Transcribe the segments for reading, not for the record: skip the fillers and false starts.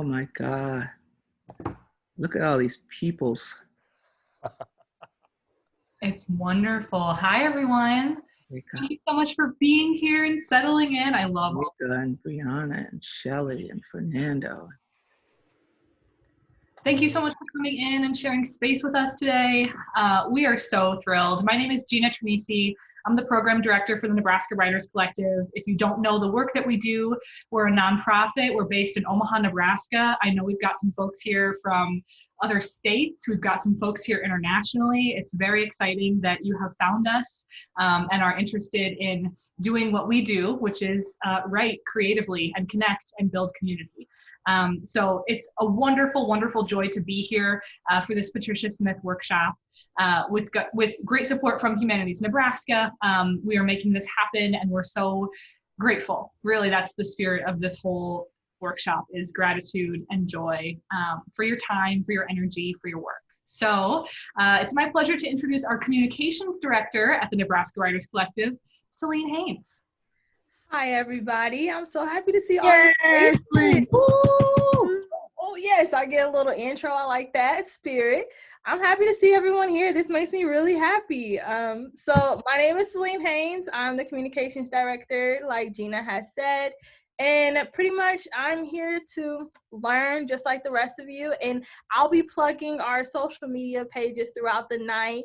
Oh my God. Look at all these peoples. It's wonderful. Hi, everyone. Rika, Thank you so much for being here and settling in. I love all. Rika and Brianna and Shelly and Fernando. Thank you so much for coming in and sharing space with us today. We are so thrilled. My name is Gina Trinisi. I'm the program director for the Nebraska Writers Collective. If you don't know the work that we do, we're a nonprofit. We're based in Omaha, Nebraska. I know we've got some folks here from other states. We've got some folks here internationally. It's very exciting that you have found us and are interested in doing what we do, which is write creatively and connect and build community. So it's a wonderful, wonderful joy to be here for this Patricia Smith workshop. With great support from Humanities Nebraska, we are making this happen, and we're so grateful. Really, that's the spirit of this whole workshop, is gratitude and joy for your time, for your energy, for your work. So it's my pleasure to introduce our communications director at the Nebraska Writers Collective, Celine Haynes. Hi, everybody. I'm so happy to see all Yes, your faces. Woo! Oh, yes, I get a little intro. I like that spirit. I'm happy to see everyone here. This makes me really happy. So my name is Celine Haynes. I'm the communications director, like Gina has said. And pretty much I'm here to learn just like the rest of you. And I'll be plugging our social media pages throughout the night.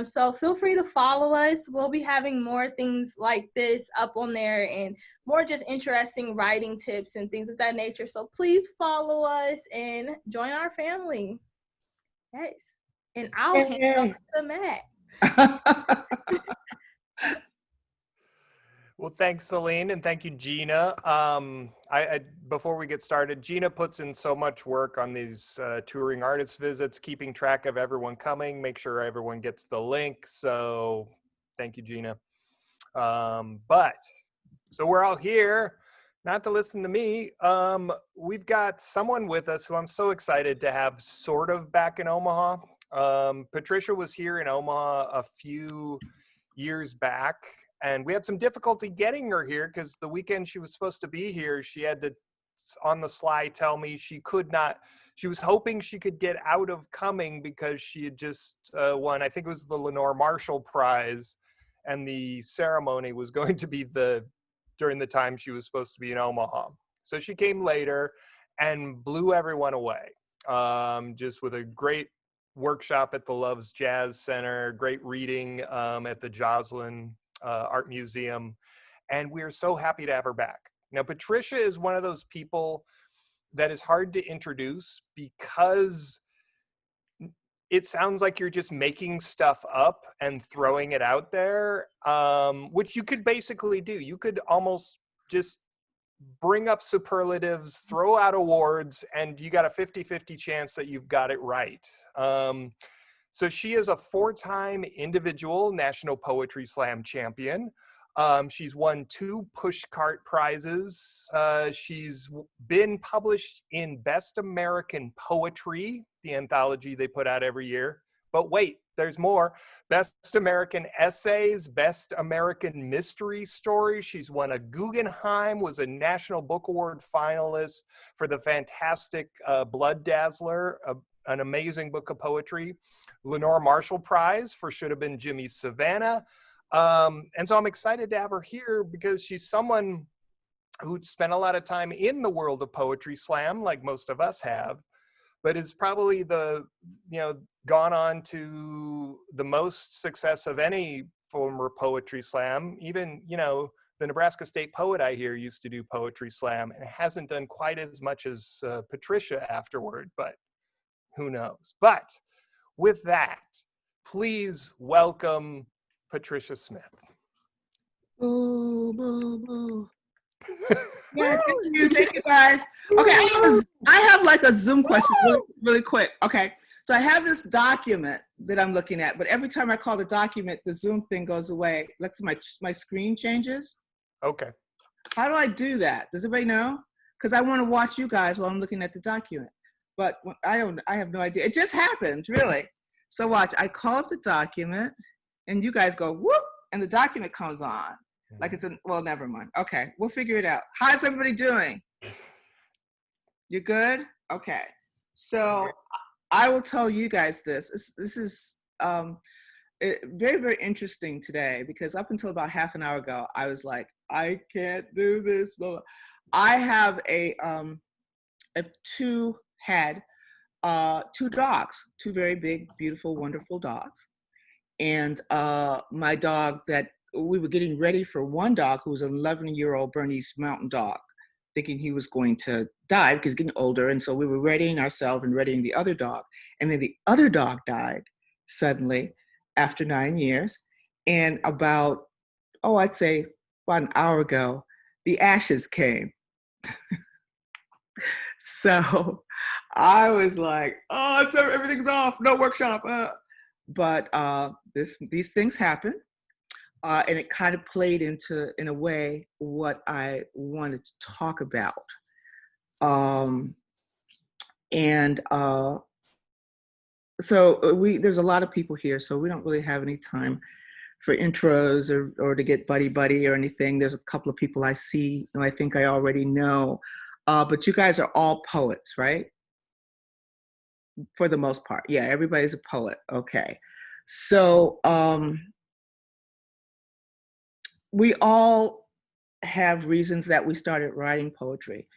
So feel free to follow us. We'll be having more things like this up on there and more just interesting writing tips and things of that nature. So please follow us and join our family. Yes. And I'll hand it over to Matt. Well, thanks, Celine, and thank you, Gina. Before we get started, Gina puts in so much work on these touring artist visits, keeping track of everyone coming, make sure everyone gets the link. So thank you, Gina. So we're all here, not to listen to me. We've got someone with us who I'm so excited to have sort of back in Omaha. Patricia was here in Omaha a few years back. And we had some difficulty getting her here because the weekend she was supposed to be here, she had to, on the sly, tell me she could not. She was hoping she could get out of coming because she had just won, I think it was the Lenore Marshall Prize, and the ceremony was going to be during the time she was supposed to be in Omaha. So she came later and blew everyone away, just with a great workshop at the Loves Jazz Center, great reading at the Joslin Art Museum, and we're so happy to have her back. Now, Patricia is one of those people that is hard to introduce because it sounds like you're just making stuff up and throwing it out there, which you could basically do. You could almost just bring up superlatives, throw out awards, and you got a 50-50 chance that you've got it right. So she is a 4-time individual National Poetry Slam champion. She's won 2 Pushcart prizes. She's been published in Best American Poetry, the anthology they put out every year. But wait, there's more. Best American Essays, Best American Mystery Story. She's won a Guggenheim, was a National Book Award finalist for the fantastic Blood Dazzler, an amazing book of poetry. Lenore Marshall Prize for Should Have Been Jimmy Savannah. And so I'm excited to have her here because she's someone who spent a lot of time in the world of poetry slam, like most of us have, but is probably gone on to the most success of any former poetry slam. Even, the Nebraska State Poet, I hear, used to do poetry slam and hasn't done quite as much as Patricia afterward, but who knows? But with that, please welcome Patricia Smith. Boo, boo, boo. Yeah, thank you guys. Okay, I have like a Zoom question really quick. Okay, so I have this document that I'm looking at, but every time I call the document, the Zoom thing goes away. Like my screen changes. Okay. How do I do that? Does anybody know? Because I want to watch you guys while I'm looking at the document. But I have no idea. It just happened, really. So watch, I call up the document and you guys go, whoop, and the document comes on. Like well, never mind. Okay, we'll figure it out. How's everybody doing? You good? Okay. So I will tell you guys this. This is very, very interesting today because up until about half an hour ago, I was like, I can't do this. Blah, blah. I have had two dogs, two very big, beautiful, wonderful dogs. And my dog that we were getting ready for one dog who was an 11-year-old Bernese Mountain Dog, thinking he was going to die because he's getting older. And so we were readying ourselves and readying the other dog. And then the other dog died suddenly after 9 years. And I'd say about an hour ago, the ashes came. So I was like, oh, everything's off, no workshop. But these things happen. And it kind of played into, in a way, what I wanted to talk about. So there's a lot of people here, so we don't really have any time for intros or to get buddy or anything. There's a couple of people I see and I think I already know. But you guys are all poets, right? For the most part. Yeah, everybody's a poet. Okay. So we all have reasons that we started writing poetry.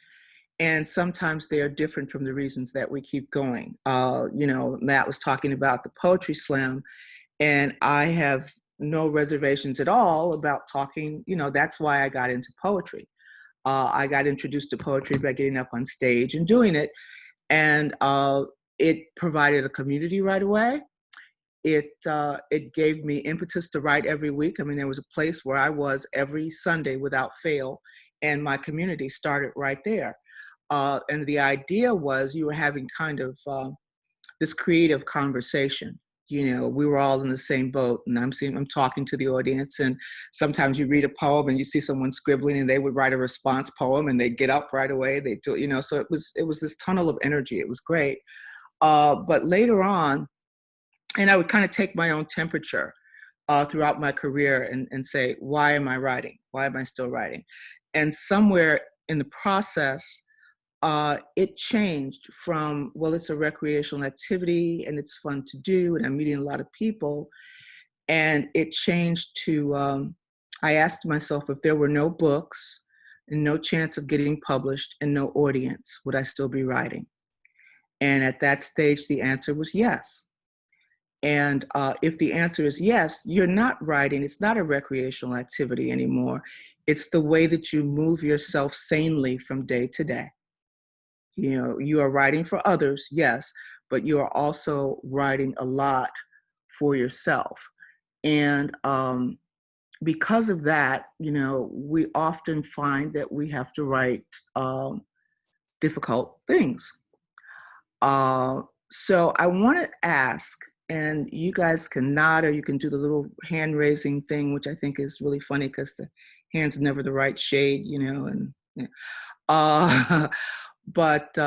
And sometimes they are different from the reasons that we keep going. Matt was talking about the Poetry Slam, and I have no reservations at all about talking, that's why I got into poetry. I got introduced to poetry by getting up on stage and doing it. And it provided a community right away. It gave me impetus to write every week. I mean, there was a place where I was every Sunday without fail, and my community started right there. And the idea was you were having kind of this creative conversation. We were all in the same boat, and I'm talking to the audience, and sometimes you read a poem and you see someone scribbling and they would write a response poem and they'd get up right away. They do, so it was this tunnel of energy. It was great. But later on, and I would kind of take my own temperature throughout my career and say, why am I writing? Why am I still writing? And somewhere in the process, it changed from, well, it's a recreational activity and it's fun to do and I'm meeting a lot of people. And it changed to, I asked myself, if there were no books and no chance of getting published and no audience, would I still be writing? And at that stage, the answer was yes. And if the answer is yes, you're not writing. It's not a recreational activity anymore. It's the way that you move yourself sanely from day to day. You are writing for others, yes, but you are also writing a lot for yourself. And because of that, we often find that we have to write difficult things. So I want to ask, and you guys can nod or you can do the little hand raising thing, which I think is really funny because the hand's never the right shade, but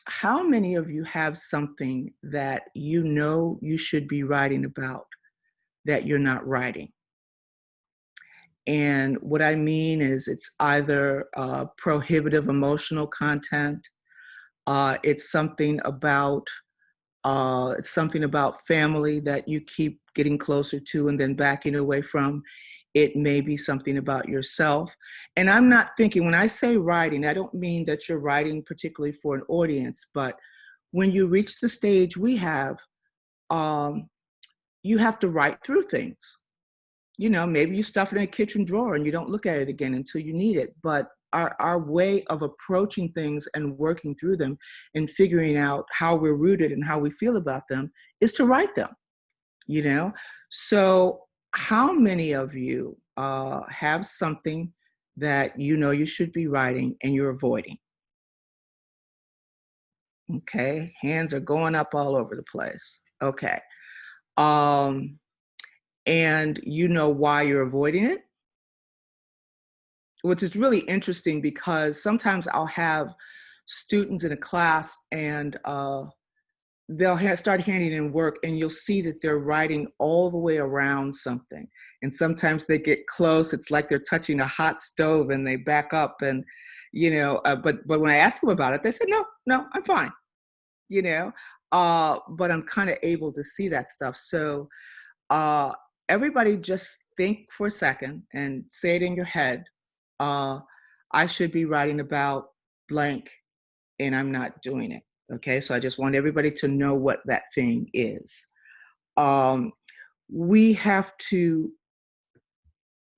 how many of you have something that you should be writing about that you're not writing? And what I mean is it's either prohibitive emotional content, it's something about family that you keep getting closer to and then backing away from. It may be something about yourself. And I'm not thinking, when I say writing, I don't mean that you're writing particularly for an audience, but when you reach the stage we have, you have to write through things. Maybe you stuff it in a kitchen drawer and you don't look at it again until you need it. But our way of approaching things and working through them and figuring out how we're rooted and how we feel about them is to write them, So how many of you have something that you should be writing and you're avoiding? Okay, hands are going up all over the place. Okay. And you know why you're avoiding it? Which is really interesting because sometimes I'll have students in a class and they'll start handing in work and you'll see that they're writing all the way around something. And sometimes they get close. It's like they're touching a hot stove and they back up and But when I asked them about it, they said, no, I'm fine, you know. But I'm kind of able to see that stuff. So uh, everybody just think for a second and say it in your head. Uh, I should be writing about blank, and I'm not doing it. Okay, so I just want everybody to know what that thing is. We have to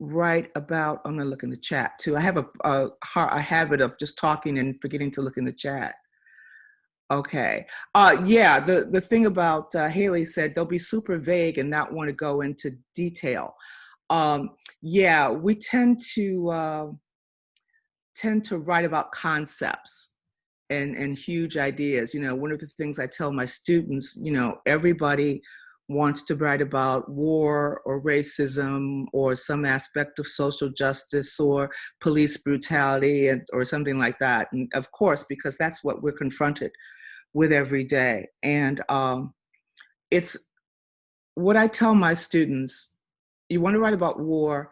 write about, I'm gonna look in the chat too. I have a habit of just talking and forgetting to look in the chat. Okay. Yeah, the thing about Haley said they'll be super vague and not want to go into detail. Yeah, we tend to write about concepts and huge ideas. One of the things I tell my students, everybody wants to write about war or racism or some aspect of social justice or police brutality or something like that. And of course, because that's what we're confronted with every day. And it's what I tell my students: you want to write about war,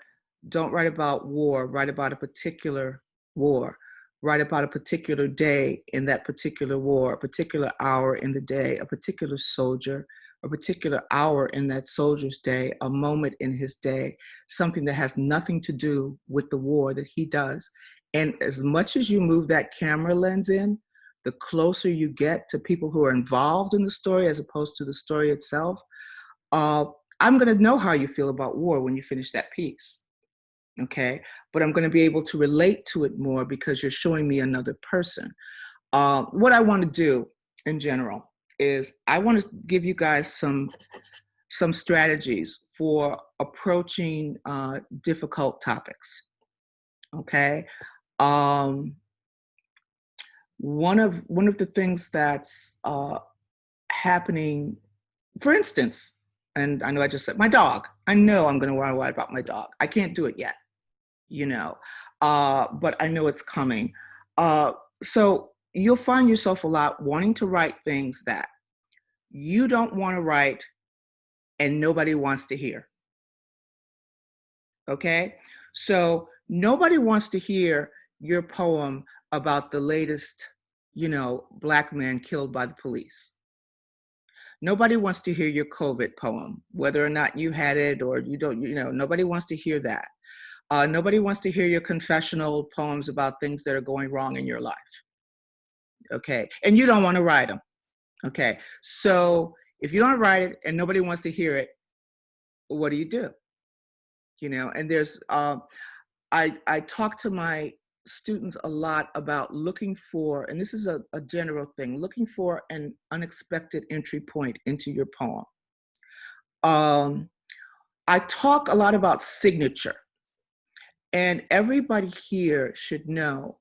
don't write about war, write about a particular war. Write about a particular day in that particular war, a particular hour in the day, a particular soldier, a particular hour in that soldier's day, a moment in his day, something that has nothing to do with the war that he does. And as much as you move that camera lens in, the closer you get to people who are involved in the story as opposed to the story itself. I'm going to know how you feel about war when you finish that piece. Okay, but I'm going to be able to relate to it more because you're showing me another person. What I want to do in general is I want to give you guys some strategies for approaching difficult topics. Okay, one of the things that's happening, for instance, and I know I just said my dog. I know I'm going to want to write about my dog. I can't do it yet. But I know it's coming. So you'll find yourself a lot wanting to write things that you don't want to write and nobody wants to hear. Okay? So nobody wants to hear your poem about the latest, Black man killed by the police. Nobody wants to hear your COVID poem, whether or not you had it or you don't, nobody wants to hear that. Nobody wants to hear your confessional poems about things that are going wrong in your life. Okay, and you don't want to write them. Okay, so if you don't write it and nobody wants to hear it, what do? And there's, I talk to my students a lot about looking for, and this is a general thing, looking for an unexpected entry point into your poem. I talk a lot about signature. And everybody here should know,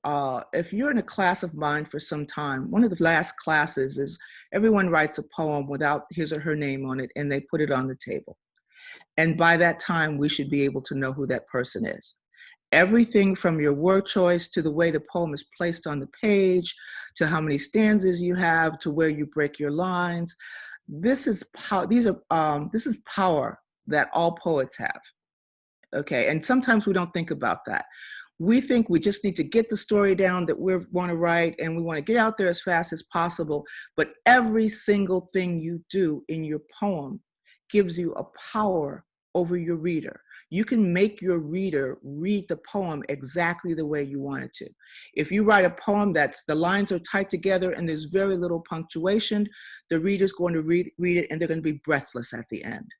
if you're in a class of mine for some time, one of the last classes is everyone writes a poem without his or her name on it, and they put it on the table. And by that time, we should be able to know who that person is. Everything from your word choice to the way the poem is placed on the page, to how many stanzas you have, to where you break your lines. This is power that all poets have. Okay, and sometimes we don't think about that. We think we just need to get the story down that we want to write, and we want to get out there as fast as possible. But every single thing you do in your poem gives you a power over your reader. You can make your reader read the poem exactly the way you want it to. If you write a poem that's the lines are tight together and there's very little punctuation, the reader's going to read it and they're going to be breathless at the end.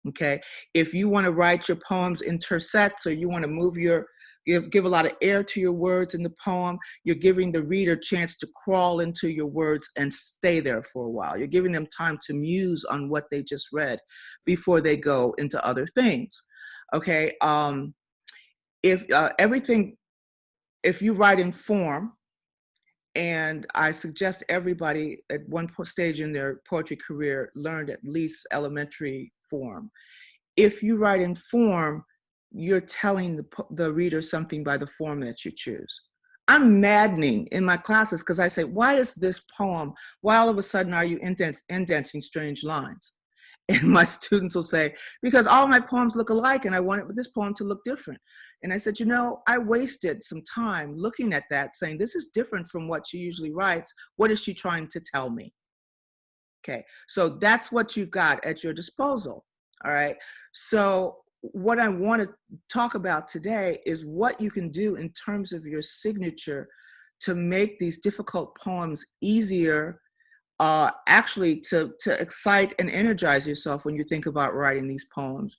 Okay, if you want to write your poems in tercets, or you want to give a lot of air to your words in the poem, you're giving the reader a chance to crawl into your words and stay there for a while. You're giving them time to muse on what they just read before they go into other things. Okay, if you write in form, and I suggest everybody at one stage in their poetry career learned at least elementary form. If you write in form, you're telling the reader something by the form that you choose. I'm maddening in my classes because I say, why is this poem, why all of a sudden are you indenting strange lines? And my students will say, because all my poems look alike and I wanted this poem to look different. And I said, you know, I wasted some time looking at that, saying, this is different from what she usually writes. What is she trying to tell me? Okay, so that's what you've got at your disposal. All right. So what I want to talk about today is what you can do in terms of your signature to make these difficult poems easier, actually to excite and energize yourself when you think about writing these poems.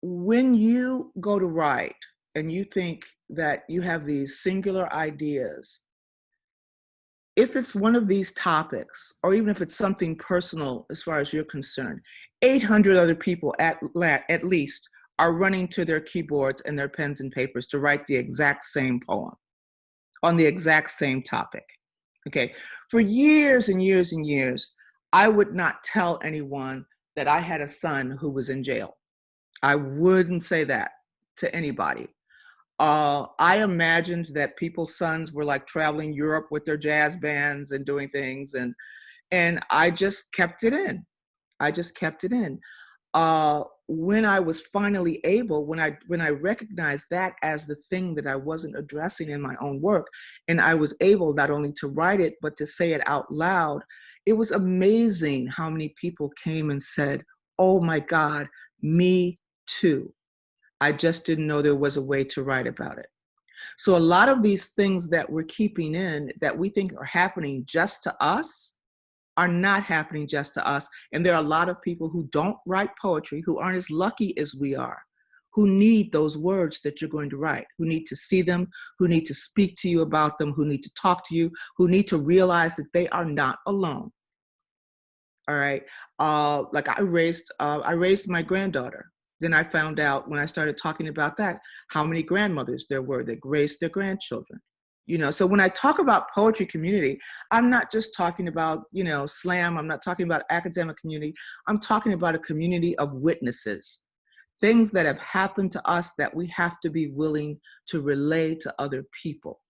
When you go to write and you think that you have these singular ideas, if it's one of these topics, or even if it's something personal as far as you're concerned, 800 other people at least are running to their keyboards and their pens and papers to write the exact same poem on the exact same topic. Okay, for years and years and years, I would not tell anyone that I had a son who was in jail. I wouldn't say that to anybody. I imagined that people's sons were like traveling Europe with their jazz bands and doing things, and I just kept it in. I just kept it in. When I was finally able, when I recognized that as the thing that I wasn't addressing in my own work, and I was able not only to write it but to say it out loud, it was amazing how many people came and said, "Oh my God, me too. I just didn't know there was a way to write about it." So a lot of these things that we're keeping in that we think are happening just to us are not happening just to us. And there are a lot of people who don't write poetry, who aren't as lucky as we are, who need those words that you're going to write, who need to see them, who need to speak to you about them, who need to talk to you, who need to realize that they are not alone. All right. Like I raised my granddaughter. Then I found out when I started talking about that, how many grandmothers there were that raised their grandchildren. You know, so when I talk about poetry community, I'm not just talking about, you know, slam. I'm not talking about academic community. I'm talking about a community of witnesses, things that have happened to us that we have to be willing to relay to other people.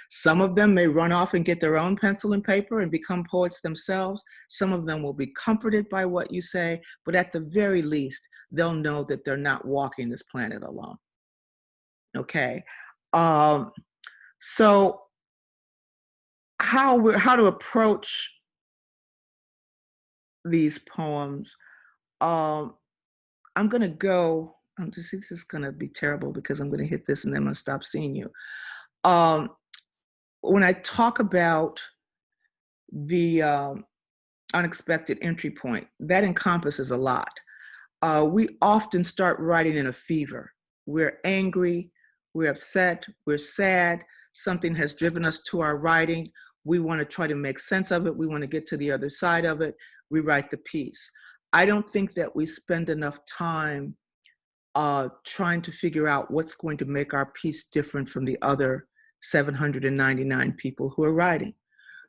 Some of them may run off and get their own pencil and paper and become poets themselves. Some of them will be comforted by what you say, but at the very least, they'll know that they're not walking this planet alone. Okay. So how to approach these poems. I'm gonna go, this is gonna be terrible because I'm gonna hit this and then I'm gonna stop seeing you. When I talk about the unexpected entry point, that encompasses a lot. We often start writing in a fever. We're angry, we're upset, we're sad, something has driven us to our writing. We want to try to make sense of it. We want to get to the other side of it. We write the piece. I don't think that we spend enough time trying to figure out what's going to make our piece different from the other 799 people who are writing.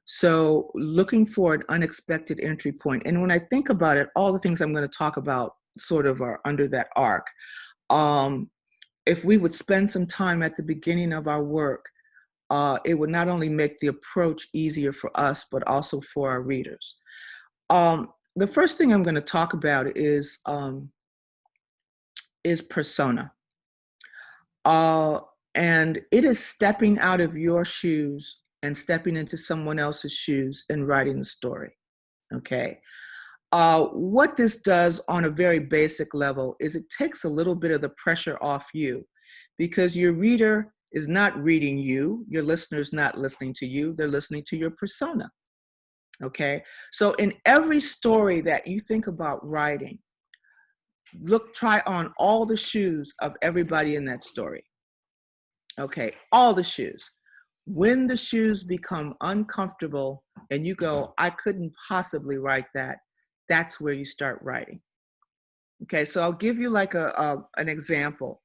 So looking for an unexpected entry point. And when I think about it, all the things I'm going to talk about sort of are under that arc. If we would spend some time at the beginning of our work, it would not only make the approach easier for us, but also for our readers. The first thing I'm going to talk about is persona. And it is stepping out of your shoes and stepping into someone else's shoes and writing the story, okay? What this does on a very basic level is it takes a little bit of the pressure off you because your reader is not reading you, your listener's not listening to you, they're listening to your persona, okay? So in every story that you think about writing, try on all the shoes of everybody in that story. Okay, all the shoes. When the shoes become uncomfortable and you go, I couldn't possibly write that, that's where you start writing. Okay, so I'll give you like an example.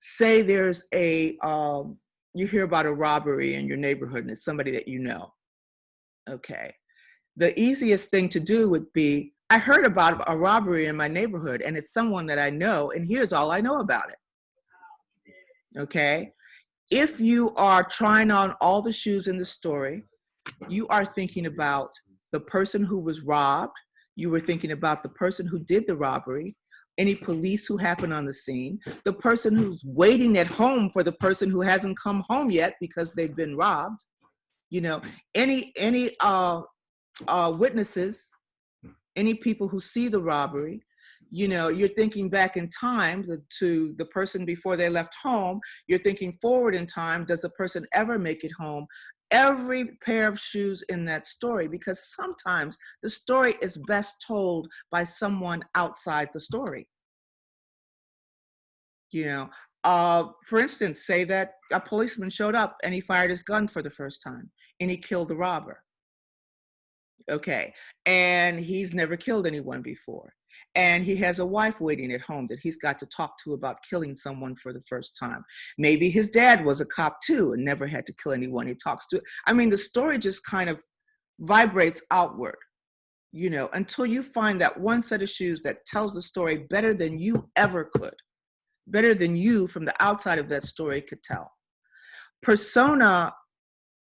Say there's you hear about a robbery in your neighborhood and it's somebody that you know. Okay, the easiest thing to do would be, I heard about a robbery in my neighborhood and it's someone that I know and here's all I know about it. Okay, if you are trying on all the shoes in the story, you are thinking about the person who was robbed, you were thinking about the person who did the robbery, any police who happen on the scene, the person who's waiting at home for the person who hasn't come home yet because they've been robbed, you know, any witnesses, any people who see the robbery. You know, you're thinking back in time to the person before they left home. You're thinking forward in time. Does the person ever make it home? Every pair of shoes in that story, because sometimes the story is best told by someone outside the story. You know, for instance, say that a policeman showed up and he fired his gun for the first time and he killed the robber. Okay, and he's never killed anyone before. And he has a wife waiting at home that he's got to talk to about killing someone for the first time. Maybe his dad was a cop too and never had to kill anyone. He talks to, I mean, the story just kind of vibrates outward, you know, until you find that one set of shoes that tells the story better than you ever could, better than you from the outside of that story could tell. Persona,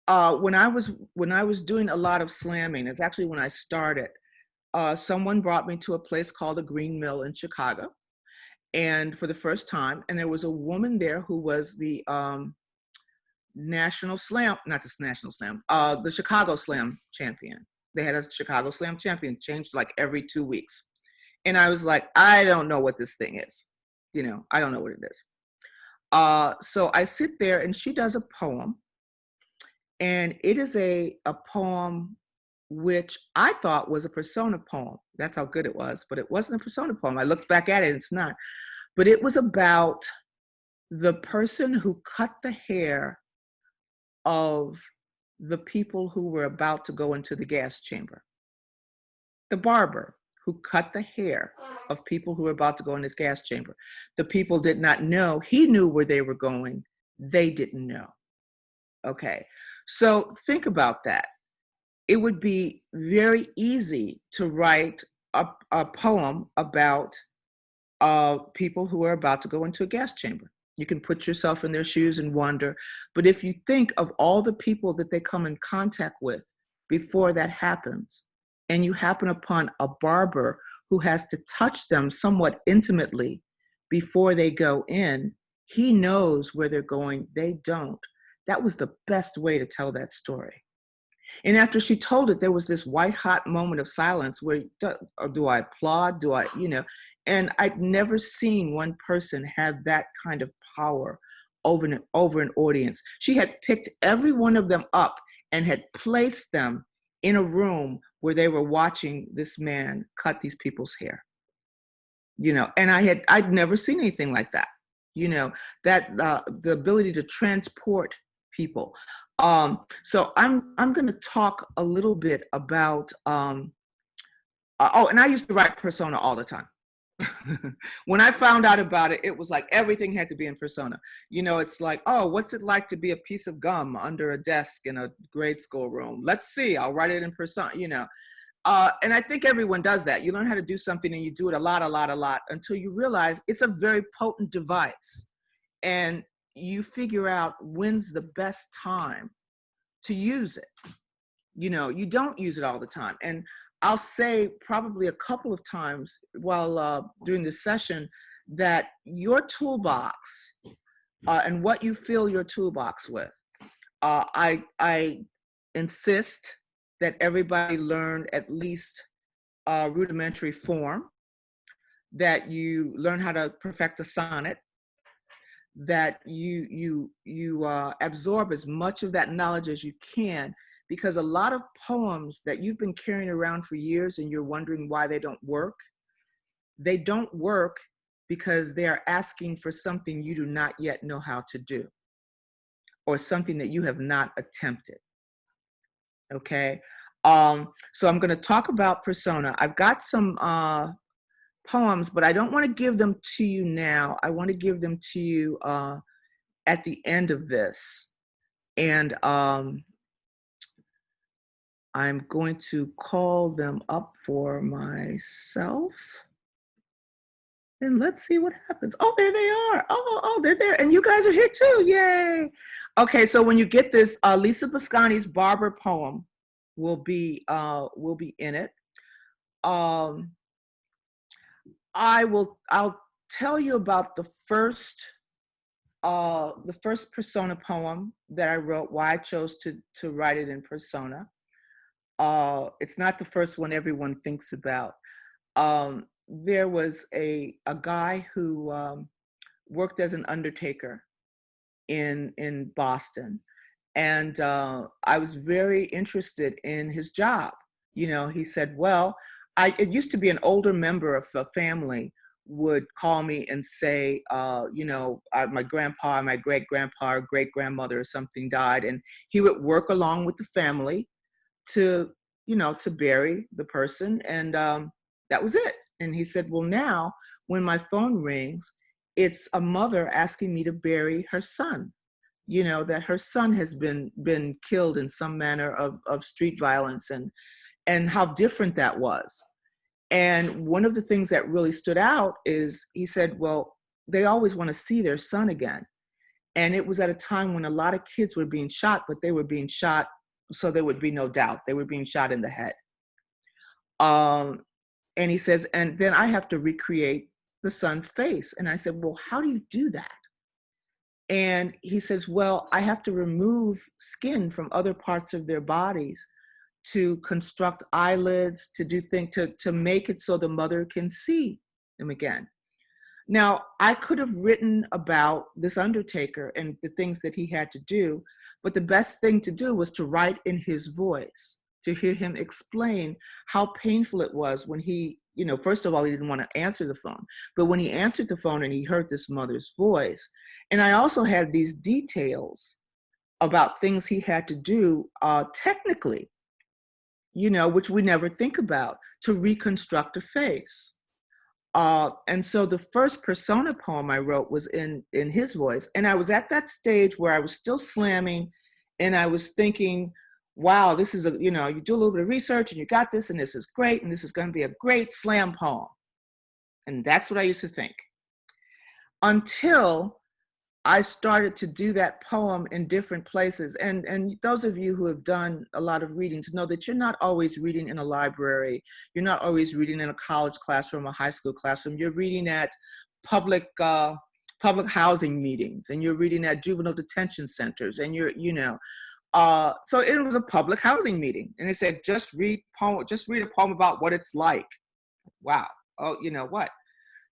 when I was doing a lot of slamming, it's actually when I started. Someone brought me to a place called the Green Mill in Chicago, and for the first time, and there was a woman there who was the national slam, not the national slam, the Chicago Slam champion. They had a Chicago Slam champion, changed like every 2 weeks, and I was like, I don't know what this thing is, you know, I don't know what it is. So I sit there, and she does a poem, and it is a poem which I thought was a persona poem. That's how good it was, but it wasn't a persona poem. I looked back at it, it's not. But it was about the person who cut the hair of the people who were about to go into the gas chamber. The barber who cut the hair of people who were about to go in the gas chamber. The people did not know. He knew where they were going. They didn't know. Okay, so think about that. It would be very easy to write a poem about people who are about to go into a gas chamber. You can put yourself in their shoes and wonder. But if you think of all the people that they come in contact with before that happens, and you happen upon a barber who has to touch them somewhat intimately before they go in, he knows where they're going, they don't. That was the best way to tell that story. And after she told it, there was this white hot moment of silence where, do I applaud? Do I, you know, and I'd never seen one person have that kind of power over an audience. She had picked every one of them up and had placed them in a room where they were watching this man cut these people's hair. You know, and I'd never seen anything like that. You know, that the ability to transport people. So I'm going to talk a little bit about, and I used to write persona all the time. When I found out about it, it was like everything had to be in persona. You know, it's like, oh, what's it like to be a piece of gum under a desk in a grade school room? Let's see, I'll write it in persona, you know. And I think everyone does that. You learn how to do something and you do it a lot until you realize it's a very potent device. And you figure out when's the best time to use it. You know, you don't use it all the time. And I'll say probably a couple of times while during this session that your toolbox and what you fill your toolbox with, I insist that everybody learn at least rudimentary form, that you learn how to perfect a sonnet, that you absorb as much of that knowledge as you can, because a lot of poems that you've been carrying around for years and you're wondering why they don't work because they are asking for something you do not yet know how to do, or something that you have not attempted. Okay, so I'm going to talk about persona. I've got some poems, but I don't want to give them to you now. I want to give them to you at the end of this. And I'm going to call them up for myself. And let's see what happens. Oh, there they are. Oh, they're there. And you guys are here too. Yay. Okay, so when you get this, Lisa Boscani's Barber poem will be in it. I'll tell you about the first persona poem that I wrote, why I chose to write it in persona. It's not the first one everyone thinks about. There was a guy who worked as an undertaker in Boston, and I was very interested in his job. You know, he said, well, it used to be an older member of a family would call me and say, my grandpa, my great grandpa, or great grandmother or something died, and he would work along with the family to, to bury the person, and that was it. And he said, well, now when my phone rings, it's a mother asking me to bury her son, that her son has been killed in some manner of street violence, and how different that was. And one of the things that really stood out is he said, well, they always want to see their son again. And it was at a time when a lot of kids were being shot, but they were being shot, so there would be no doubt, they were being shot in the head. And he says, and then I have to recreate the son's face. And I said, well, how do you do that? And he says, well, I have to remove skin from other parts of their bodies to construct eyelids, to do things, to make it so the mother can see them again. Now, I could have written about this undertaker and the things that he had to do, but the best thing to do was to write in his voice, to hear him explain how painful it was when he, first of all, he didn't want to answer the phone, but when he answered the phone and he heard this mother's voice. And I also had these details about things he had to do technically, which we never think about, to reconstruct a face. And so the first persona poem I wrote was in his voice. And I was at that stage where I was still slamming, and I was thinking, wow, this is you do a little bit of research and you got this, and this is great, and this is going to be a great slam poem. And that's what I used to think. Until I started to do that poem in different places. And those of you who have done a lot of readings know that you're not always reading in a library. You're not always reading in a college classroom, a high school classroom. You're reading at public housing meetings, and you're reading at juvenile detention centers, and so it was a public housing meeting. And they said, just read a poem about what it's like. Wow. Oh, you know what?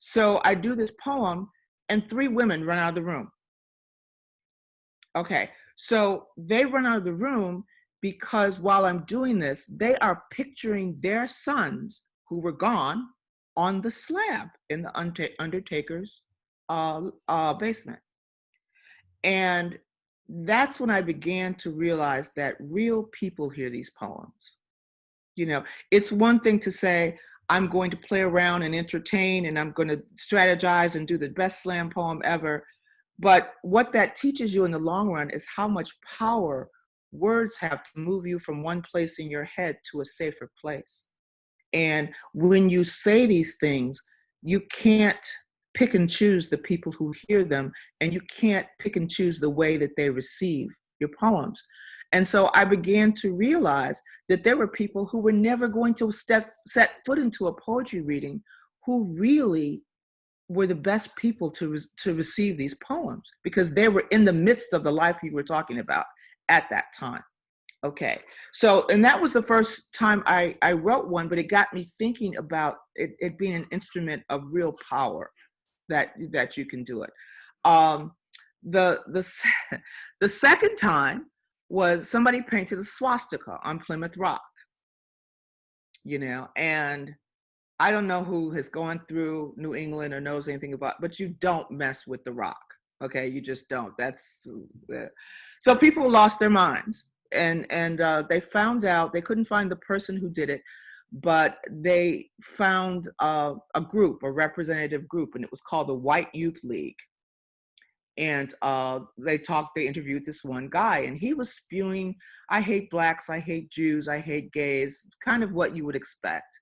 So I do this poem, and 3 women run out of the room. Okay, so they run out of the room because while I'm doing this, they are picturing their sons who were gone on the slab in the undertaker's basement. And that's when I began to realize that real people hear these poems. It's one thing to say, I'm going to play around and entertain, and I'm going to strategize and do the best slam poem ever. But what that teaches you in the long run is how much power words have to move you from one place in your head to a safer place. And when you say these things, you can't pick and choose the people who hear them, and you can't pick and choose the way that they receive your poems. And so I began to realize that there were people who were never going to set foot into a poetry reading who really were the best people to receive these poems, because they were in the midst of the life you were talking about at that time. Okay, so, and that was the first time I wrote one, but it got me thinking about it being an instrument of real power, that you can do it. The second time was somebody painted a swastika on Plymouth Rock, and I don't know who has gone through New England or knows anything about, but you don't mess with the rock. Okay, you just don't. That's so people lost their minds, and they found out they couldn't find the person who did it, but they found a representative group, and it was called the White Youth League. And they interviewed this one guy, and he was spewing, I hate blacks, I hate Jews, I hate gays, kind of what you would expect.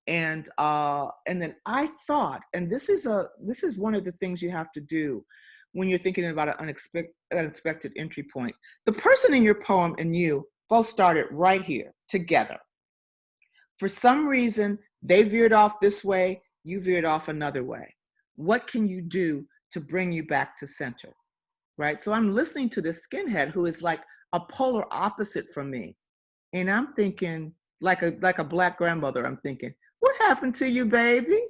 And then I thought, and this is one of the things you have to do when you're thinking about an unexpected entry point. The person in your poem and you both started right here together. For some reason, they veered off this way, You veered off another way. What can you do to bring you back to center? Right? So I'm listening to this skinhead who is like a polar opposite from me. And I'm thinking, like a Black grandmother, I'm thinking, what happened to you, baby?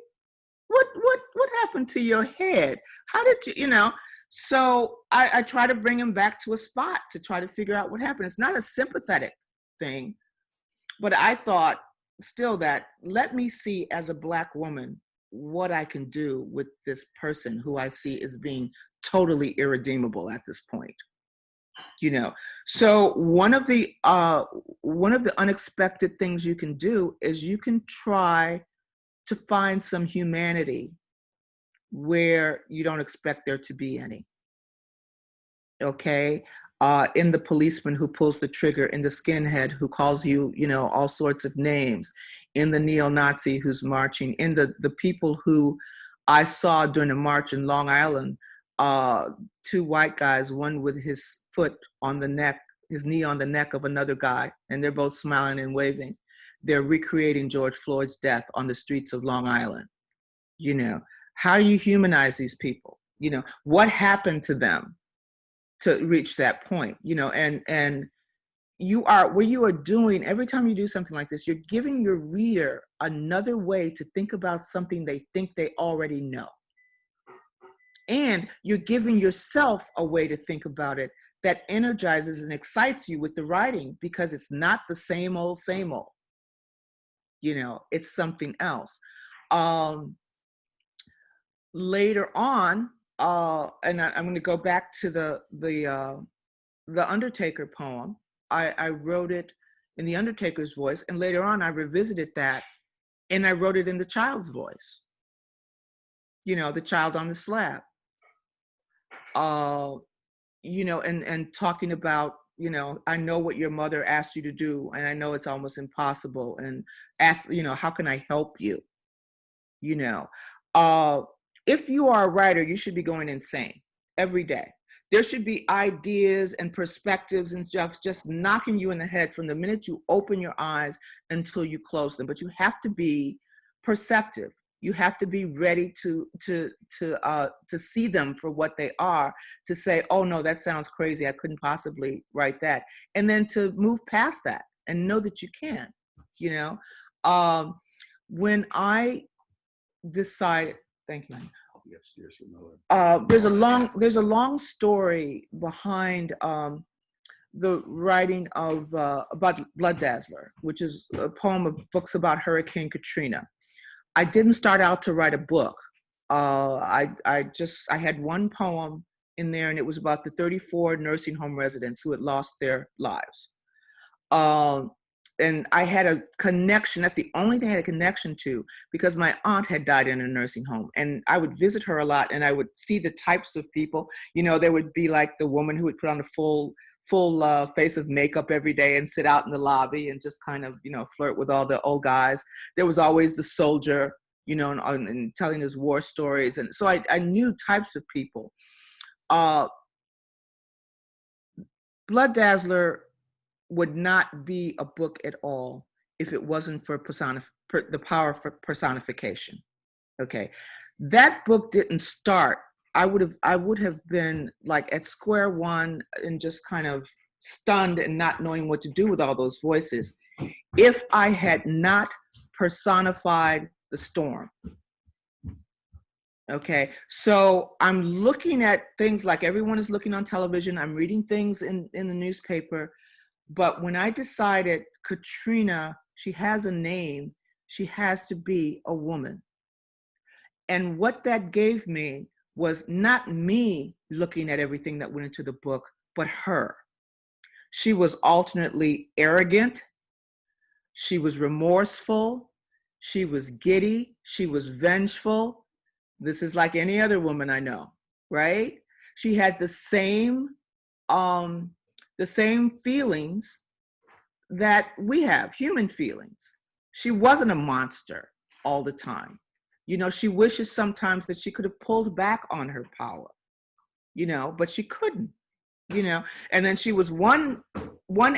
What happened to your head? How did you, So I try to bring him back to a spot to try to figure out what happened. It's not a sympathetic thing, but I thought still that let me see as a Black woman what I can do with this person who I see as being totally irredeemable at this point. So one of the unexpected things you can do is you can try to find some humanity where you don't expect there to be any. Okay? In the policeman who pulls the trigger, in the skinhead who calls you, all sorts of names, in the neo-Nazi who's marching, in the people who I saw during a march in Long Island, 2 white guys, one with his foot on the neck, his knee on the neck of another guy, and they're both smiling and waving. They're recreating George Floyd's death on the streets of Long Island. How you humanize these people? What happened to them to reach that point? And what you are doing every time you do something like this, you're giving your reader another way to think about something they think they already know. And you're giving yourself a way to think about it that energizes and excites you with the writing, because it's not the same old, it's something else. Later on, and I'm going to go back to the Undertaker poem. I wrote it in the Undertaker's voice, and later on I revisited that and I wrote it in the child's voice. The child on the slab. And talking about, I know what your mother asked you to do, and I know it's almost impossible, and ask, how can I help you? If you are a writer, you should be going insane every day. There should be ideas and perspectives and stuff just knocking you in the head from the minute you open your eyes until you close them. But you have to be perceptive. You have to be ready to see them for what they are, to say, oh no, that sounds crazy, I couldn't possibly write that. And then to move past that and know that you can, When I decided, thank you. There's a long story behind the writing of about Blood Dazzler, which is a poem of books about Hurricane Katrina. I didn't start out to write a book. I had one poem in there, and it was about the 34 nursing home residents who had lost their lives. And I had a connection. That's the only thing I had a connection to, because my aunt had died in a nursing home, and I would visit her a lot, and I would see the types of people. There would be like the woman who would put on a full face of makeup every day and sit out in the lobby and just kind of, flirt with all the old guys. There was always the soldier, and telling his war stories. And so I knew types of people. Blood Dazzler would not be a book at all if it wasn't for the power for personification. Okay. That book didn't start. I would have been like at square one and just kind of stunned and not knowing what to do with all those voices if I had not personified the storm. Okay, so I'm looking at things like everyone is looking on television. I'm reading things in the newspaper. But when I decided Katrina, she has a name, she has to be a woman. And what that gave me was not me looking at everything that went into the book, but her. She was alternately arrogant, she was remorseful, she was giddy, she was vengeful. This is like any other woman I know, right? She had the same feelings that we have, human feelings. She wasn't a monster all the time. She wishes sometimes that she could have pulled back on her power, but she couldn't, And then she was one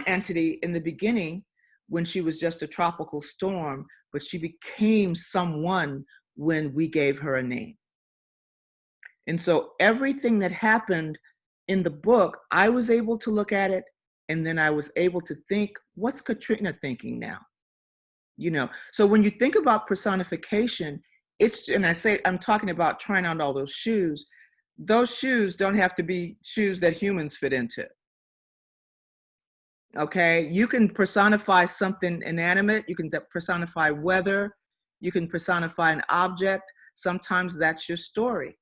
entity in the beginning when she was just a tropical storm, but she became someone when we gave her a name. And so everything that happened in the book, I was able to look at it, and then I was able to think, what's Katrina thinking now? You know, so when you think about personification, and I say, I'm talking about trying on all those shoes don't have to be shoes that humans fit into. Okay, you can personify something inanimate, you can personify weather, you can personify an object. Sometimes that's your story.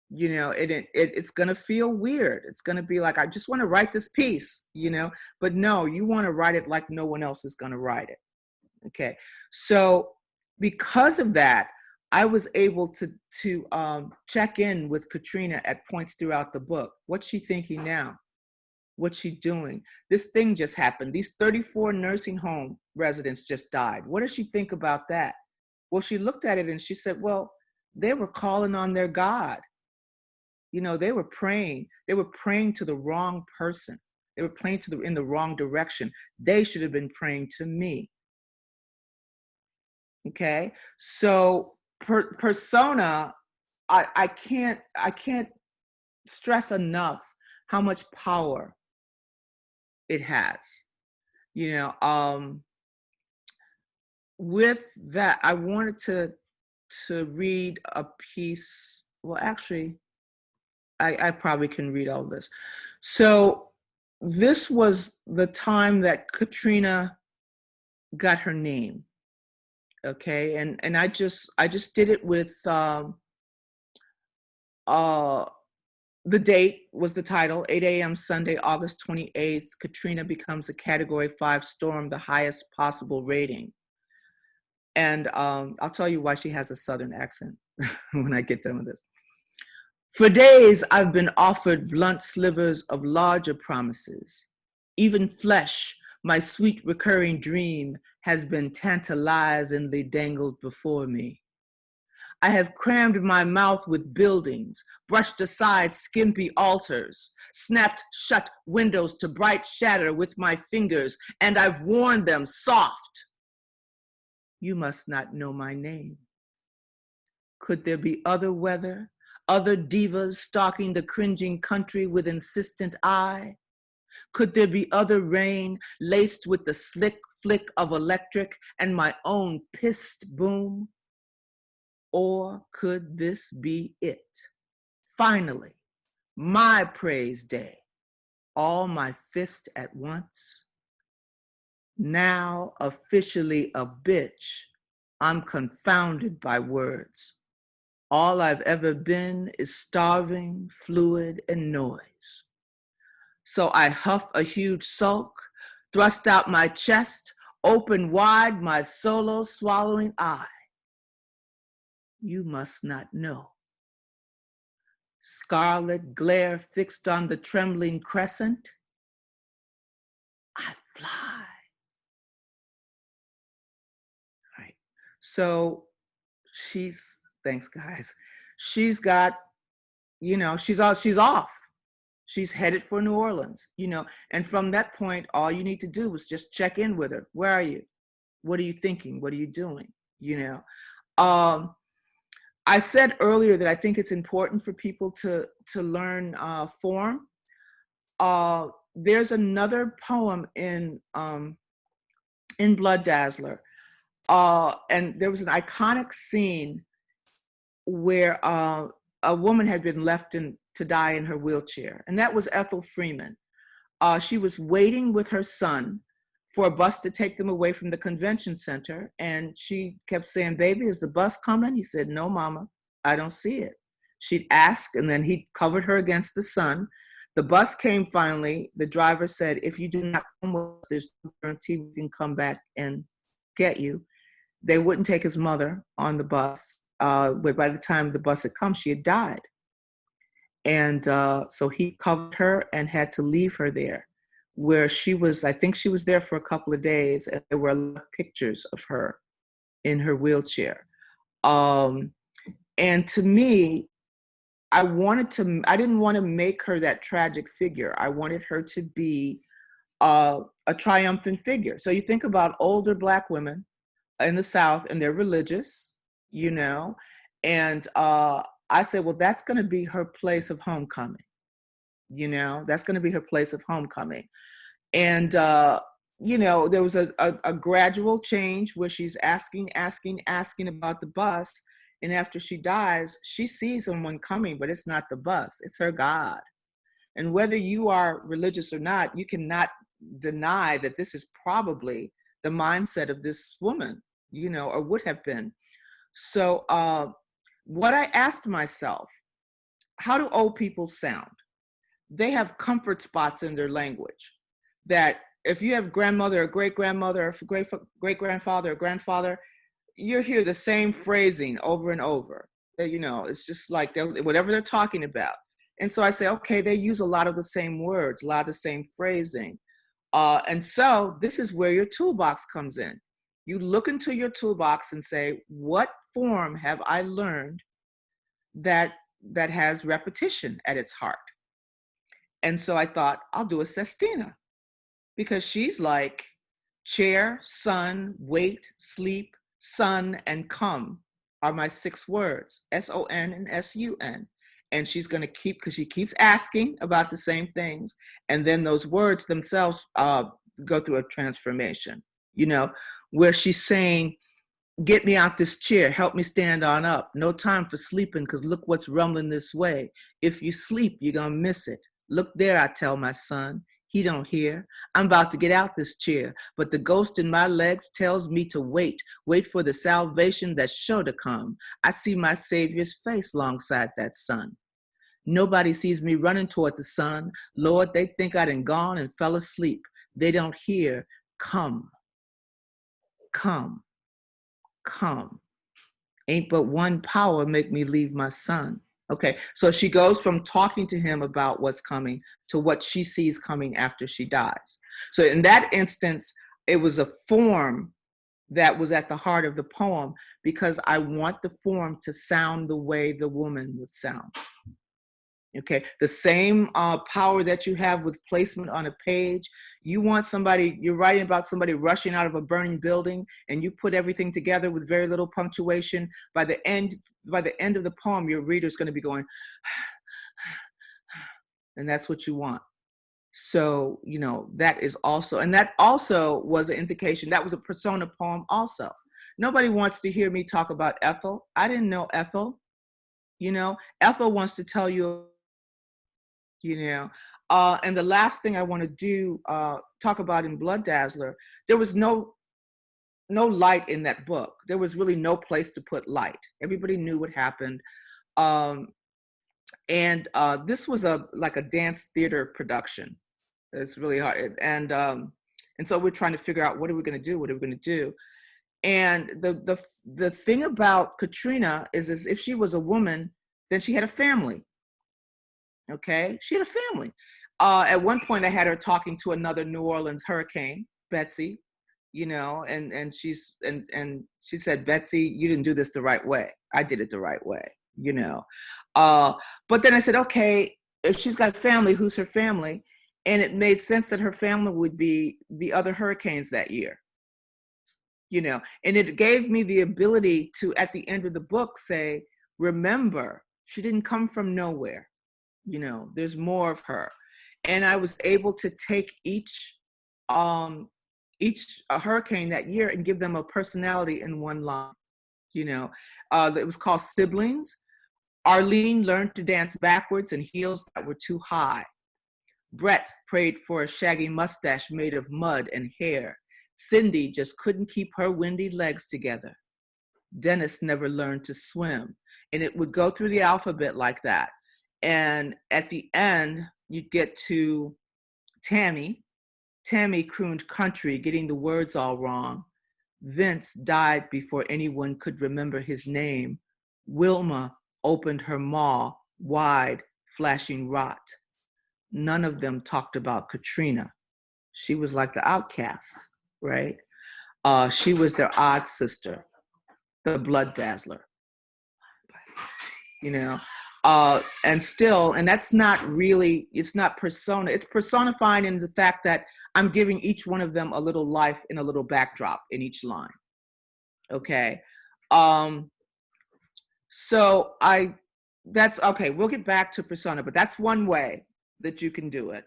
You know, it's going to feel weird. It's going to be like, I just want to write this piece, you know, but no, you want to write it like no one else is going to write it. Okay, so because of that, I was able to check in with Katrina at points throughout the book. What's she thinking now? What's she doing? This thing just happened. These 34 nursing home residents just died. What does she think about that? Well, she looked at it and she said, well, they were calling on their God. You know, they were praying. They were praying to the wrong person. They were praying in the wrong direction. They should have been praying to me. Okay, so persona, I can't stress enough how much power it has. You know, with that, I wanted to read a piece. Well, actually, I probably can read all this. So this was the time that Katrina got her name. Okay, and I just did it with the date was the title, 8 a.m. Sunday, August 28th. Katrina becomes a Category 5 storm, the highest possible rating. And I'll tell you why she has a Southern accent when I get done with this. For days, I've been offered blunt slivers of larger promises. Even flesh, my sweet recurring dream, has been tantalizingly dangled before me. I have crammed my mouth with buildings, brushed aside skimpy altars, snapped shut windows to bright shatter with my fingers, and I've warned them soft. You must not know my name. Could there be other weather, other divas stalking the cringing country with insistent eye? Could there be other rain laced with the slick flick of electric and my own pissed boom? Or could this be it? Finally, my praise day, all my fist at once. Now officially a bitch, I'm confounded by words. All I've ever been is starving, fluid, and noise. So I huff a huge sulk, thrust out my chest, open wide my solo swallowing eye. You must not know. Scarlet glare fixed on the trembling crescent. I fly. Right. So thanks guys. She's got, you know, she's off. She's headed for New Orleans, you know, and from that point, all you need to do is just check in with her. Where are you? What are you thinking? What are you doing? You know, I said earlier that I think it's important for people to learn form. There's another poem in Blood Dazzler, and there was an iconic scene where a woman had been left to die in her wheelchair, and that was Ethel Freeman. She was waiting with her son for a bus to take them away from the convention center, and she kept saying, "Baby, is the bus coming?" He said, "No, Mama, I don't see it." She'd ask, and then he covered her against the sun. The bus came finally. The driver said, "If you do not come with us, there's no guarantee we can come back and get you." They wouldn't take his mother on the bus, but by the time the bus had come, she had died. And so he covered her and had to leave her there, where she was, I think she was there for a couple of days, and there were a lot of pictures of her in her wheelchair. And to me, I didn't want to make her that tragic figure. I wanted her to be a triumphant figure. So you think about older Black women in the South, and they're religious, you know? And I said, well, that's going to be her place of homecoming. You know, that's going to be her place of homecoming. And, you know, there was a gradual change where she's asking about the bus. And after she dies, she sees someone coming, but it's not the bus, it's her God. And whether you are religious or not, you cannot deny that this is probably the mindset of this woman, you know, or would have been. So what I asked myself, how do old people sound? They have comfort spots in their language that if you have grandmother or great grandmother or great grandfather or grandfather, you hear the same phrasing over and over. You know, it's just like whatever they're talking about. And so I say, okay, they use a lot of the same words, a lot of the same phrasing. And so this is where your toolbox comes in. You look into your toolbox and say, what form have I learned that has repetition at its heart? And so I thought, I'll do a sestina, because she's like chair, sun, wait, sleep, sun, and come are my 6 words, S-O-N and S-U-N. And she's going to keep, because she keeps asking about the same things. And then those words themselves go through a transformation, you know, where she's saying, get me out this chair, help me stand on up. No time for sleeping, because look what's rumbling this way. If you sleep, you're going to miss it. Look there, I tell my son. He don't hear. I'm about to get out this chair, but the ghost in my legs tells me to wait for the salvation that's sure to come. I see my Savior's face alongside that sun. Nobody sees me running toward the sun. Lord, they think I done gone and fell asleep. They don't hear, come, come, come. Ain't but one power make me leave my son. Okay, so she goes from talking to him about what's coming to what she sees coming after she dies. So in that instance, it was a form that was at the heart of the poem, because I want the form to sound the way the woman would sound. Okay, the same power that you have with placement on a page. You want somebody, you're writing about somebody rushing out of a burning building, and you put everything together with very little punctuation. By the end of the poem, your reader's going to be going, and that's what you want. So, you know, that is also, and that also was an indication, that was a persona poem also. Nobody wants to hear me talk about Ethel. I didn't know Ethel. You know, Ethel wants to tell you, and the last thing I want to do, talk about in Blood Dazzler, there was no light in that book. There was really no place to put light. Everybody knew what happened. And this was like a dance theater production. It's really hard. And so we're trying to figure out, what are we going to do? And the thing about Katrina is if she was a woman, then she had a family. Okay, she had a family. At one point, I had her talking to another New Orleans hurricane, Betsy, and she said, Betsy, you didn't do this the right way. I did it the right way, But then I said, okay, if she's got a family, who's her family? And it made sense that her family would be the other hurricanes that year, and it gave me the ability to, at the end of the book, say, remember, she didn't come from nowhere. There's more of her. And I was able to take each hurricane that year and give them a personality in one line. It was called Siblings. Arlene learned to dance backwards in heels that were too high. Brett prayed for a shaggy mustache made of mud and hair. Cindy just couldn't keep her windy legs together. Dennis never learned to swim. And it would go through the alphabet like that. And at the end, you'd get to Tammy. Tammy crooned country, getting the words all wrong. Vince died before anyone could remember his name. Wilma opened her maw wide, flashing rot. None of them talked about Katrina. She was like the outcast, right? She was their odd sister, the Blood Dazzler, and that's not really, it's not persona. It's personifying in the fact that I'm giving each one of them a little life in a little backdrop in each line. Okay. So that's okay. We'll get back to persona, but that's one way that you can do it.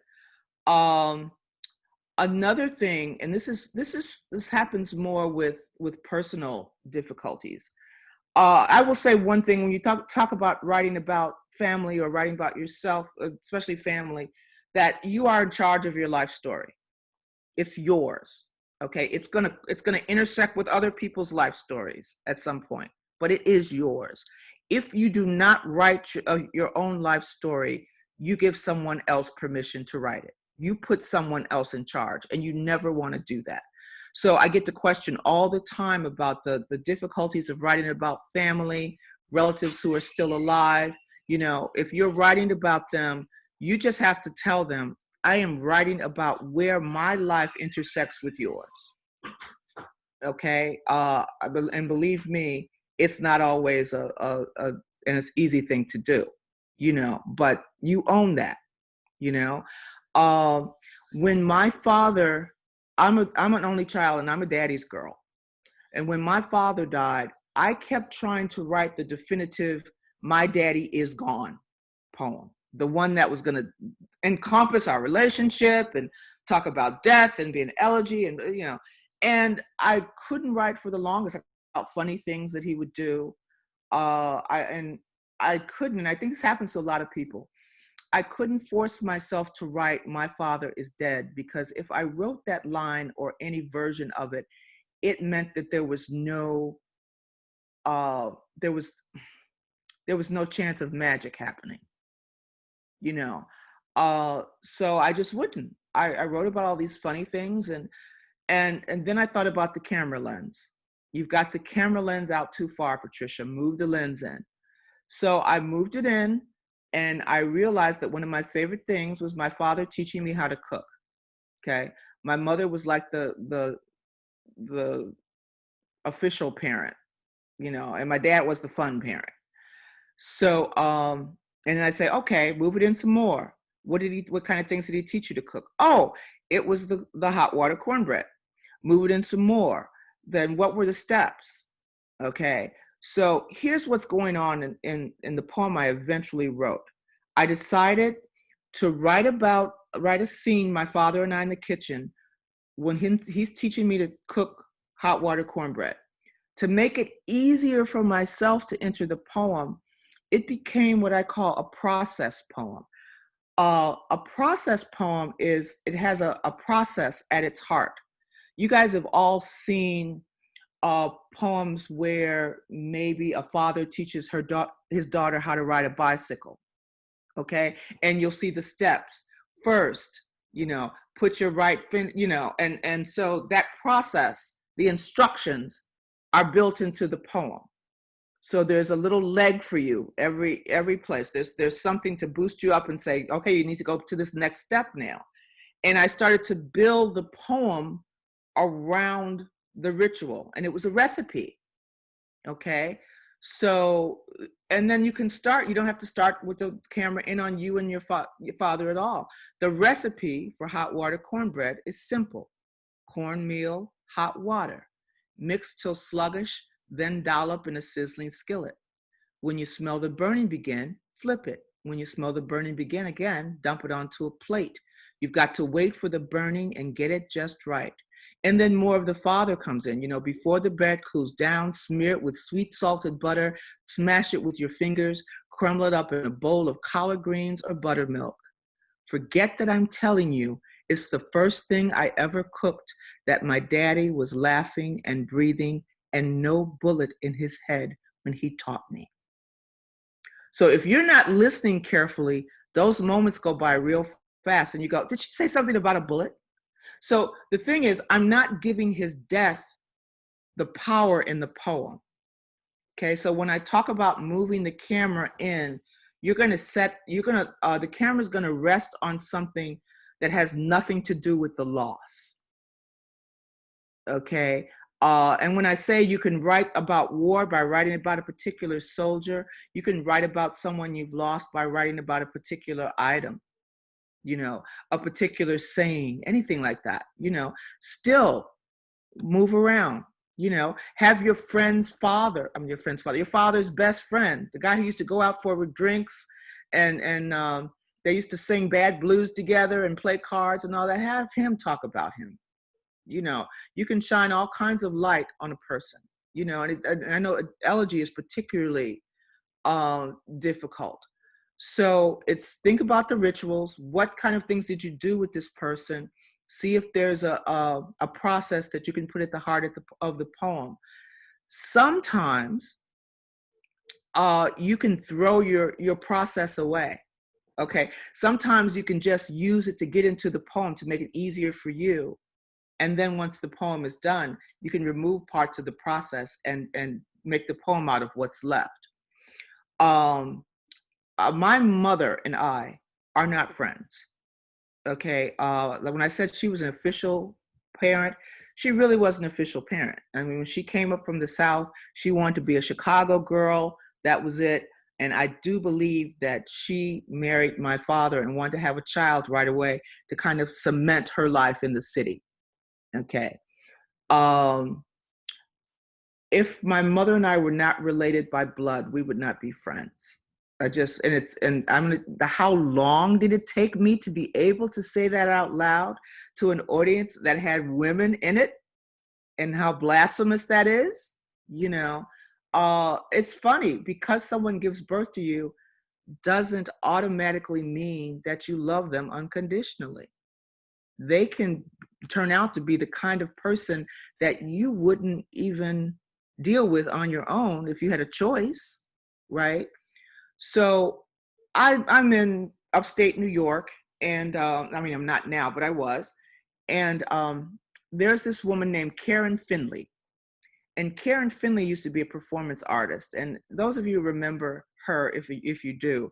Another thing, and this happens more with personal difficulties. I will say one thing when you talk about writing about family or writing about yourself, especially family, that you are in charge of your life story. It's yours. Okay, it's gonna intersect with other people's life stories at some point, but it is yours. If you do not write your own life story, you give someone else permission to write it. You put someone else in charge, and you never want to do that. So I get the question all the time about the difficulties of writing about family, relatives who are still alive. You know, if you're writing about them, you just have to tell them, I am writing about where my life intersects with yours. Okay, and believe me, it's not always and it's easy thing to do, you know. But you own that, you know. When my father, I'm an only child, and I'm a daddy's girl. And when my father died, I kept trying to write the definitive "My Daddy Is Gone" poem, the one that was going to encompass our relationship and talk about death and be an elegy, and you know. And I couldn't write for the longest about funny things that he would do. I couldn't. And I think this happens to a lot of people. I couldn't force myself to write "My father is dead," because if I wrote that line or any version of it, it meant that there was no there was no chance of magic happening, you know. So I just wouldn't. I wrote about all these funny things, and then I thought about the camera lens. You've got the camera lens out too far, Patricia. Move the lens in. So I moved it in, and I realized that one of my favorite things was my father teaching me how to cook. Okay, my mother was like the official parent, you know, and my dad was the fun parent. So and then I say, okay, move it in some more. What kind of things did he teach you to cook? Oh, it was the hot water cornbread. Move it in some more. Then what were the steps? Okay. So here's what's going on in the poem I eventually wrote. I decided to write a scene, my father and I in the kitchen, when he's teaching me to cook hot water cornbread. To make it easier for myself to enter the poem, it became what I call a process poem. A process poem it has a process at its heart. You guys have all seen poems where maybe a father teaches his daughter how to ride a bicycle, okay? And you'll see the steps. First, you know, put your right fin, you know, and so that process, the instructions are built into the poem. So there's a little leg for you every place. There's something to boost you up and say, okay, you need to go to this next step now. And I started to build the poem around the ritual, and it was a recipe. Okay. So, and then you don't have to start with the camera in on you and your father at all. The recipe for hot water cornbread is simple. Cornmeal, hot water, mix till sluggish, then dollop in a sizzling skillet. When you smell the burning begin, flip it. When you smell the burning begin again, dump it onto a plate. You've got to wait for the burning and get it just right. And then more of the father comes in. You know, before the bread cools down, smear it with sweet salted butter, smash it with your fingers, crumble it up in a bowl of collard greens or buttermilk. Forget that I'm telling you, it's the first thing I ever cooked that my daddy was laughing and breathing and no bullet in his head when he taught me. So if you're not listening carefully, those moments go by real fast and you go, did she say something about a bullet? So the thing is, I'm not giving his death the power in the poem. Okay, so when I talk about moving the camera in, the camera's gonna rest on something that has nothing to do with the loss. Okay, and when I say you can write about war by writing about a particular soldier, you can write about someone you've lost by writing about a particular item, you know, a particular saying, anything like that, you know, still move around, Have your your father's best friend, the guy who used to go out for with drinks and they used to sing bad blues together and play cards and all that. Have him talk about him. You can shine all kinds of light on a person, and I know elegy is particularly difficult. So think about the rituals. What kind of things did you do with this person? See if there's a process that you can put at the heart of the poem. Sometimes you can throw your process away. Okay. Sometimes you can just use it to get into the poem to make it easier for you. And then once the poem is done, you can remove parts of the process and make the poem out of what's left. My mother and I are not friends. Okay. When I said she was an official parent, she really was an official parent. I mean, when she came up from the South, she wanted to be a Chicago girl. That was it. And I do believe that she married my father and wanted to have a child right away to kind of cement her life in the city. Okay. If my mother and I were not related by blood, we would not be friends. How long did it take me to be able to say that out loud to an audience that had women in it, and how blasphemous that is? It's funny, because someone gives birth to you doesn't automatically mean that you love them unconditionally. They can turn out to be the kind of person that you wouldn't even deal with on your own if you had a choice, right? So I'm in upstate New York, and I'm not now, but I was. And there's this woman named Karen Finley. And Karen Finley used to be a performance artist. And those of you who remember her, if you do,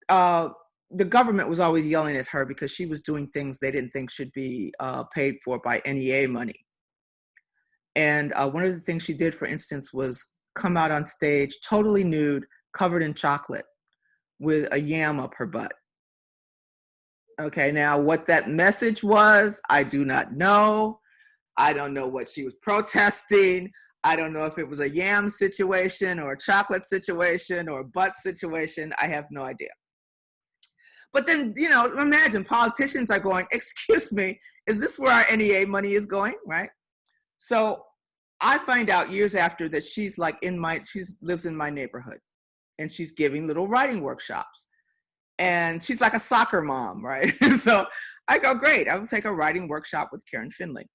the government was always yelling at her because she was doing things they didn't think should be paid for by NEA money. And one of the things she did, for instance, was come out on stage totally nude, covered in chocolate, with a yam up her butt. Okay, now what that message was, I do not know. I don't know what she was protesting. I don't know if it was a yam situation or a chocolate situation or a butt situation. I have no idea. But then, imagine politicians are going, excuse me, is this where our NEA money is going, right? So I find out years after that she lives in my neighborhood, and she's giving little writing workshops. And she's like a soccer mom, right? So I go, great, I will take a writing workshop with Karen Finley.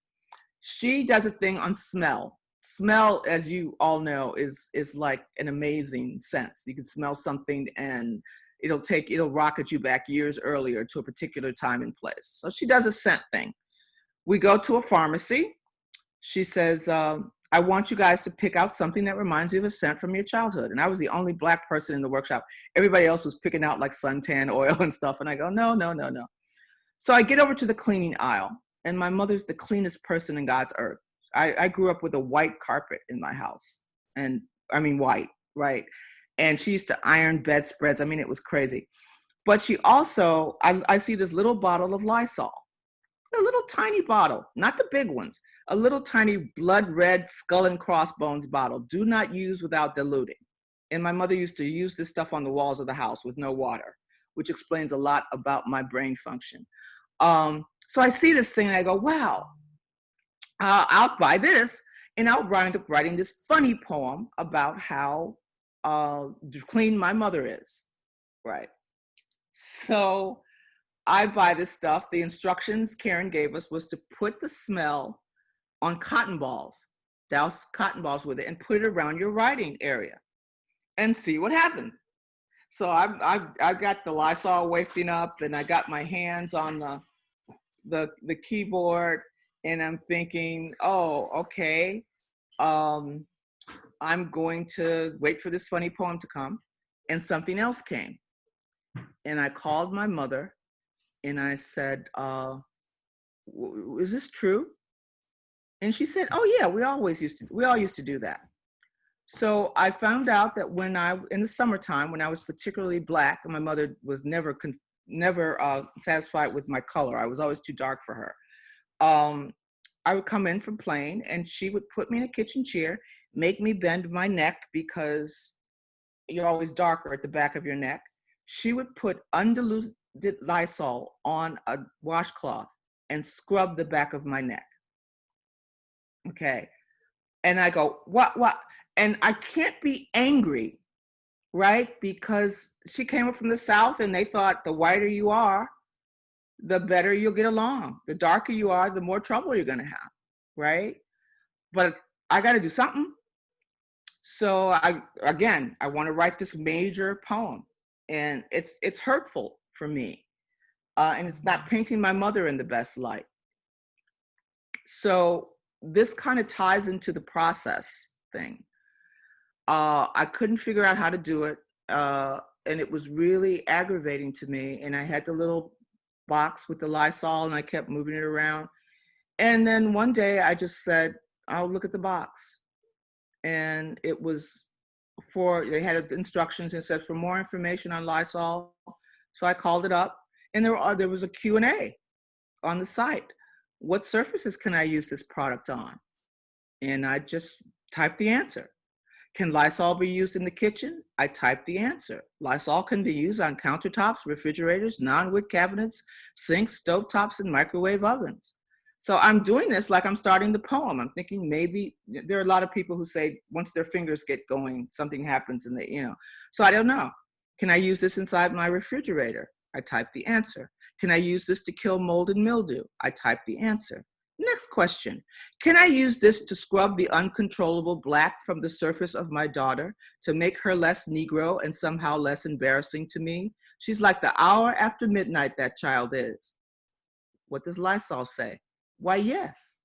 She does a thing on smell. Smell, as you all know, is like an amazing sense. You can smell something and it'll rocket you back years earlier to a particular time and place. So she does a scent thing. We go to a pharmacy. She says, I want you guys to pick out something that reminds you of a scent from your childhood. And I was the only Black person in the workshop. Everybody else was picking out like suntan oil and stuff. And I go, no. So I get over to the cleaning aisle, and my mother's the cleanest person in God's earth. I grew up with a white carpet in my house, and I mean white, right? And she used to iron bedspreads. I mean, it was crazy. But she also, I see this little bottle of Lysol, a little tiny bottle, not the big ones, a little tiny blood red skull and crossbones bottle. Do not use without diluting. And my mother used to use this stuff on the walls of the house with no water, which explains a lot about my brain function. So I see this thing and I go, wow, I'll buy this, and I'll wind up writing this funny poem about how clean my mother is, right? So I buy this stuff. The instructions Karen gave us was to put the smell on cotton balls, douse cotton balls with it, and put it around your writing area and see what happened. So I got the Lysol wafting up, and I got my hands on the keyboard, and I'm thinking, oh, okay. I'm going to wait for this funny poem to come. And something else came. And I called my mother and I said, is this true? And she said, oh yeah, we all used to do that. So I found out that in the summertime, when I was particularly Black, and my mother was never satisfied with my color. I was always too dark for her. I would come in from playing, and she would put me in a kitchen chair, make me bend my neck because you're always darker at the back of your neck. She would put undiluted Lysol on a washcloth and scrub the back of my neck. Okay. And I go, what? And I can't be angry, right? Because she came up from the South and they thought the whiter you are, the better you'll get along. The darker you are, the more trouble you're going to have, right? But I got to do something. So I want to write this major poem, and it's hurtful for me, and it's not painting my mother in the best light. So this kind of ties into the process thing. I couldn't figure out how to do it, and it was really aggravating to me. And I had the little box with the Lysol, and I kept moving it around. And then one day I just said, I'll look at the box. And it was they had instructions and said, for more information on Lysol. So I called it up, and there was a Q&A on the site. What surfaces can I use this product on? And I just typed the answer. Can Lysol be used in the kitchen? I typed the answer. Lysol can be used on countertops, refrigerators, non-wood cabinets, sinks, stovetops, and microwave ovens. So I'm doing this like I'm starting the poem. I'm thinking maybe there are a lot of people who say once their fingers get going, something happens and they, So I don't know. Can I use this inside my refrigerator? I typed the answer. Can I use this to kill mold and mildew? I typed the answer. Next question. Can I use this to scrub the uncontrollable black from the surface of my daughter to make her less Negro and somehow less embarrassing to me? She's like the hour after midnight, that child is. What does Lysol say? Why, yes.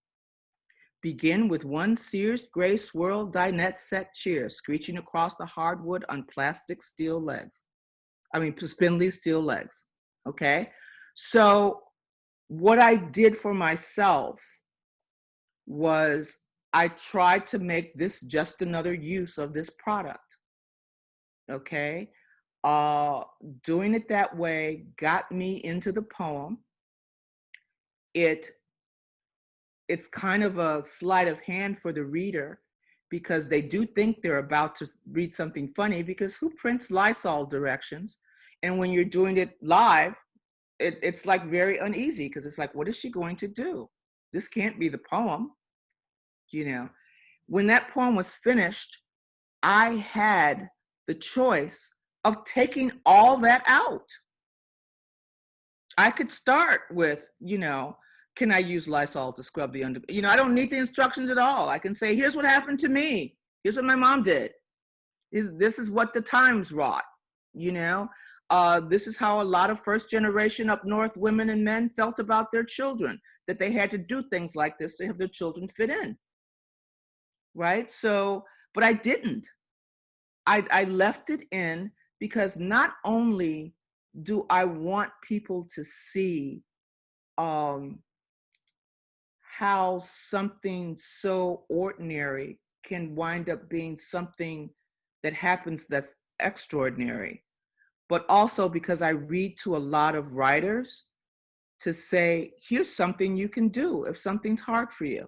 Begin with one Sears gray swirl dinette set chair screeching across the hardwood on plastic steel legs. Spindly steel legs. Okay? So what I did for myself was I tried to make this just another use of this product. Okay? Doing it that way got me into the poem. It's kind of a sleight of hand for the reader because they do think they're about to read something funny, because who prints Lysol directions? And when you're doing it live, it's like very uneasy because it's like, what is she going to do? This can't be the poem. When that poem was finished, I had the choice of taking all that out. I could start with, can I use Lysol to scrub the under? I don't need the instructions at all. I can say, here's what happened to me. Here's what my mom did. This is what the times wrought. This is how a lot of first generation up north women and men felt about their children, that they had to do things like this to have their children fit in. Right? So, but I didn't. I left it in because not only do I want people to see how something so ordinary can wind up being something that happens that's extraordinary, but also because I read to a lot of writers to say, here's something you can do if something's hard for you,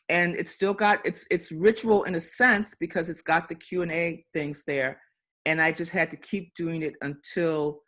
and it's still got, it's ritual in a sense because it's got the Q&A things there. And I just had to keep doing it until